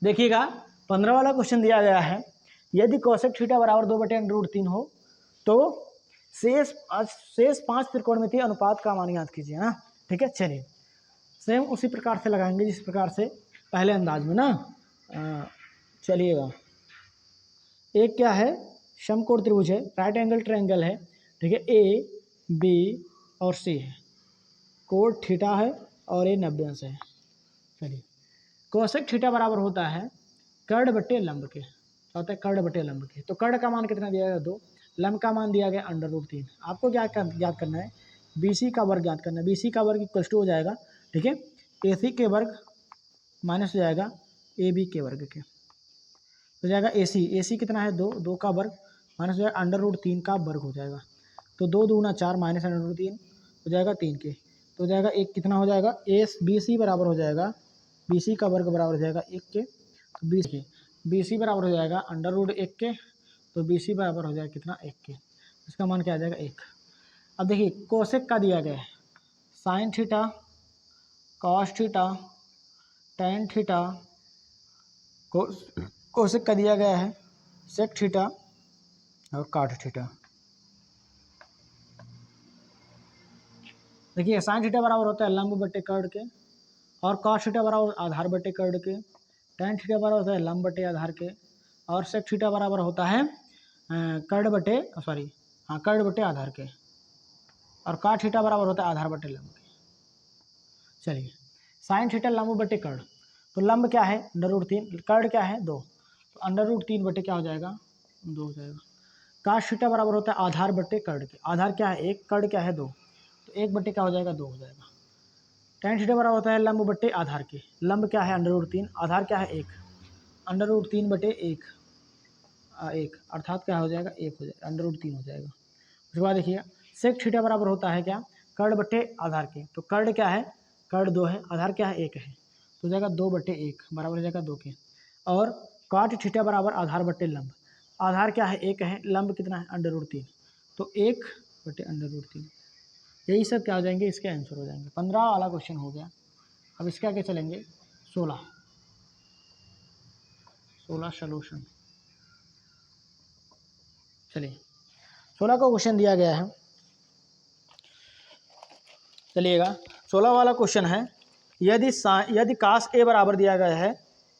देखिएगा 15 वाला क्वेश्चन दिया गया है, यदि कोसेक थीटा बराबर 2/√3 हो तो शेष 5 त्रिकोणमितीय अनुपात का मान ज्ञात कीजिए ना। ठीक है, चलिए सेम उसी प्रकार से लगाएंगे जिस प्रकार से पहले अंदाज में ना। चलिएगा, एक क्या है, समकोण त्रिभुज है, राइट एंगल ट्रायंगल है। ठीक है, ए बी और सी है, कोण थीटा है और ये 90 अंश है। चलिए, कोसेक थीटा बराबर होता है कर्ण बटे लंब के, होता है कर्ण बटे लंब के। तो कर्ण का मान कितना दिया गया 2, लंब का मान दिया गया √3। आपको क्या ज्ञात करना है, BC का वर्ग ज्ञात करना है। BC का वर्ग इक्वल टू हो जाएगा, ठीक है, AC के वर्ग माइनस हो जाएगा AB के वर्ग के, हो जाएगा AC कितना है 2 का वर्ग माइनस हो जाएगा √3 का वर्ग हो जाएगा। तो 2 दूना 4 माइनस √3 हो जाएगा 3 के, तो हो जाएगा 1 कितना हो जाएगा BC बराबर हो जाएगा, BC का वर्ग बराबर हो जाएगा 1 के, तो 20 के, BC बराबर हो जाएगा √1 के, तो BC बराबर हो जाएगा कितना 1 के, इसका मान क्या आ जाएगा 1। अब देखिए कोसेक का दिया गया है sine theta, cos theta, tan theta, cosec का दिया गया है सेक थीटा और काट थीटा। देखिए साइन थीटा बराबर होता है लंब बटे कर्ण के, और कॉस थीटा बराबर आधार बटे कर्ण के, टैन थीटा बराबर होता है लंब बटे आधार के, और सेक थीटा बराबर होता है कर्ण बटे आधार के, और काट थीटा बराबर होता है आधार बटे लंब के। चलिए, साइन थीटा लंब बटे कर्ण, तो लंब क्या है √3, कर्ण क्या है 2, तो √3 बटे क्या हो जाएगा 2 हो जाएगा। काट थीटा बराबर होता है आधार बटे कर्ण के, आधार क्या है 1, कर्ण क्या है 2, तो 1 बटे क्या हो जाएगा 2 हो जाएगा। टैन थीटा बराबर होता है लंब बटे आधार के, लंब क्या है √3, आधार क्या है 1, √3 बटे 1 अर्थात क्या हो जाएगा 1 हो जाएगा, √3 हो जाएगा। उसके बाद देखिए सेक थीटा बराबर होता है क्या कर्ण बटे आधार के, तो कर्ण क्या है कर्ण 2 है, आधार क्या है 1 है, तो हो जाएगा 2 बटे 1 बराबर हो जाएगा 2 के। और काट थीटा बराबर आधार बटे लंब, आधार क्या है 1 है, लंब कितना है √3, तो 1 बटे √3। यही सब क्या हो जाएंगे इसके आंसर हो जाएंगे। 15 वाला क्वेश्चन हो गया। अब इसके आगे चलेंगे 16 सोल्यूशन। चलिए 16 का क्वेश्चन दिया गया है, चलिएगा 16 वाला क्वेश्चन है, यदि कास ए बराबर दिया गया है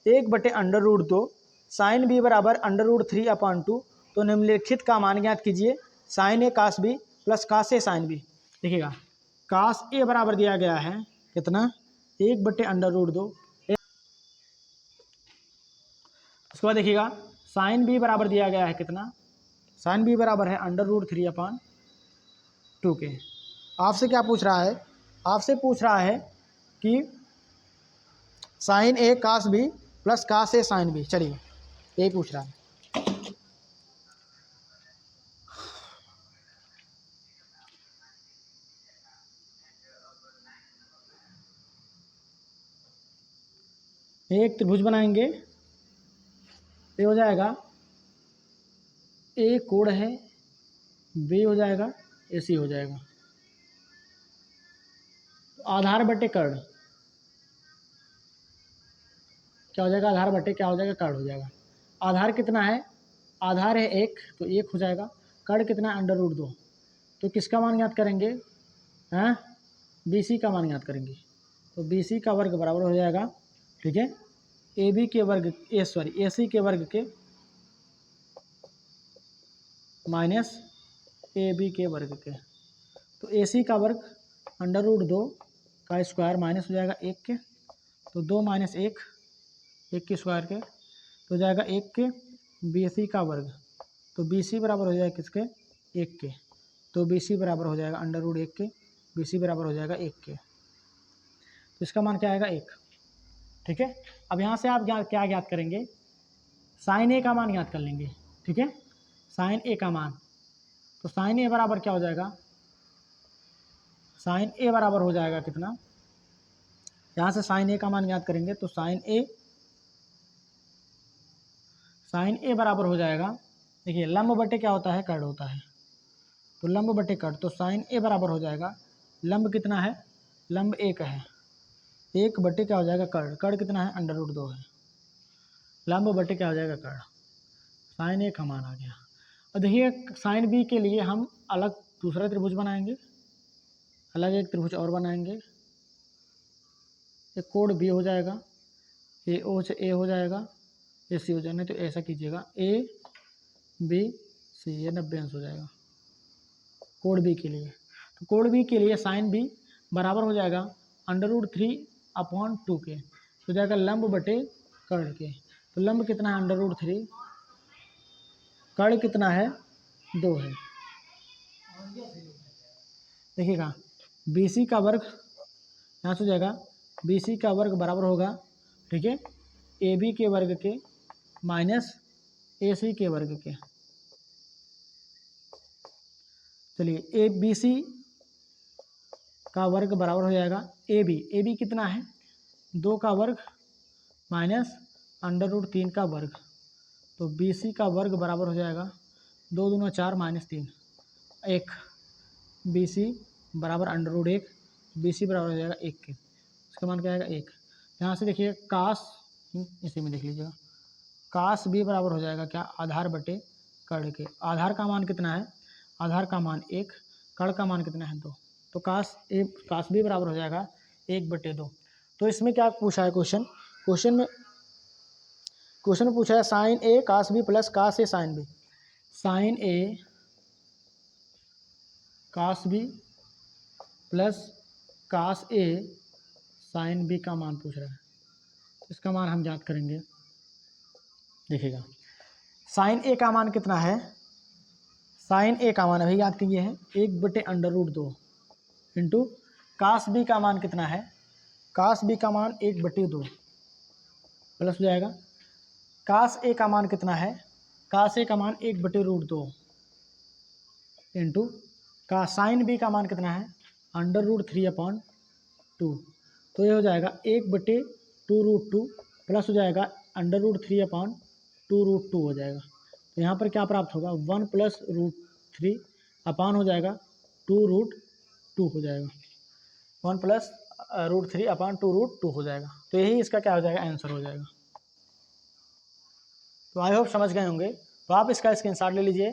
1 बटे √2, साइन बी बराबर √3/2, तो निम्नलिखित का मान ज्ञात कीजिए। साइन ए कास बी प्लस कास ए साइन बी। देखिएगा कास ए बराबर दिया गया है कितना 1 बटे √2, उसके बाद देखिएगा साइन बी बराबर दिया गया है कितना, साइन बी बराबर है √3/2 के। आपसे क्या पूछ रहा है, आपसे पूछ रहा है कि साइन ए कास बी प्लस कास ए साइन बी। चलिए यही पूछ रहा है। एक त्रिभुज बनाएंगे, ये हो जाएगा ए कोण है, बी हो जाएगा AC हो जाएगा, तो आधार बटे कर्ण क्या हो जाएगा, आधार बटे क्या हो जाएगा कर्ण हो जाएगा। आधार कितना है, आधार है 1, तो 1 हो जाएगा, कर्ण कितना है √2, तो किसका मान ज्ञात करेंगे हैं, BC का मान ज्ञात करेंगे, तो BC का वर्ग बराबर हो जाएगा, ठीक है, AC के वर्ग के माइनस AB के वर्ग के, तो AC का वर्ग √2 का स्क्वायर माइनस हो जाएगा 1 के, तो 2 माइनस 1 के स्क्वायर के, तो हो जाएगा 1 के, BC का वर्ग, तो BC बराबर हो जाएगा किसके 1 के, तो BC बराबर हो जाएगा √1 के, BC बराबर हो जाएगा 1 के, तो इसका मान क्या आएगा 1। ठीक है, अब यहाँ से आप क्या ज्ञात करेंगे, साइन ए का मान ज्ञात कर लेंगे। ठीक है, साइन ए का मान, तो साइन ए बराबर क्या हो जाएगा, साइन ए बराबर हो जाएगा कितना, यहाँ से साइन ए का मान ज्ञात करेंगे, तो साइन ए बराबर हो जाएगा, देखिए लंब बटे क्या होता है कर्ण होता है, तो लंब बटे कर्ण, तो साइन ए बराबर हो जाएगा, लंब कितना है, लंब 1 है, 1 बटे क्या हो जाएगा कर्ण, कर्ण कितना है √2 है, लंब बटे क्या हो जाएगा कर्ण, साइन ए का मान आ गया। और देखिए साइन बी के लिए हम अलग दूसरा त्रिभुज बनाएंगे, अलग एक त्रिभुज और बनाएंगे, एक कोण बी हो जाएगा, ए ओ से ए हो जाएगा, ए सी हो जाएगा। नहीं तो ऐसा कीजिएगा ए बी सी, ये 90 अंश हो जाएगा कोण बी के लिए। तो कोण बी के लिए साइन बी बराबर हो जाएगा √3/2 के, तो जाएगा लंब बटे कर्ण के। तो लंब कितना है √3, कर्ण कितना है 2 है। देखिएगा BC का वर्ग यहाँ से हो जाएगा, BC का वर्ग बराबर होगा, ठीक है, AB के वर्ग के माइनस AC के वर्ग के। चलिए ABC का वर्ग बराबर हो जाएगा AB कितना है 2 का वर्ग माइनस √3 का वर्ग। तो BC का वर्ग बराबर हो जाएगा 2 दूना 4 माइनस 3 1, BC बराबर √1, BC बराबर हो जाएगा 1 के, इसका मान क्या आएगा 1। यहाँ से देखिए कास, इसी में देख लीजिएगा, कास B बराबर हो जाएगा क्या, आधार बटे कर्ण के। आधार का मान कितना है, आधार का मान 1, कर्ण का मान कितना है 2, तो कास B बराबर हो जाएगा 1/2। तो इसमें क्या पूछा है क्वेश्चन में पूछा है sine A cos B plus cos A sine B, sine A cos B plus cos A sine B का मान पूछ रहा है। इसका मान हम ज्ञात करेंगे। देखिएगा साइन A का मान कितना है, साइन A का मान अभी याद कीजिए है 1/√2 इंटू कास B का मान कितना है, कास B का मान 1/2 प्लस हो जाएगा कास A का मान कितना है, कास A का मान 1/√2 इंटू का साइन B का मान कितना है √3/2। तो ये हो जाएगा 1/2√2 प्लस हो जाएगा √3/2√2 हो जाएगा। तो यहाँ पर क्या प्राप्त होगा 1 + √3 अपान हो जाएगा 2√2 हो जाएगा, 1 + √3/2√2 हो जाएगा। तो यही इसका क्या हो जाएगा आंसर हो जाएगा। तो आई होप समझ गए होंगे। तो आप इसका स्क्रीनशॉट ले लीजिए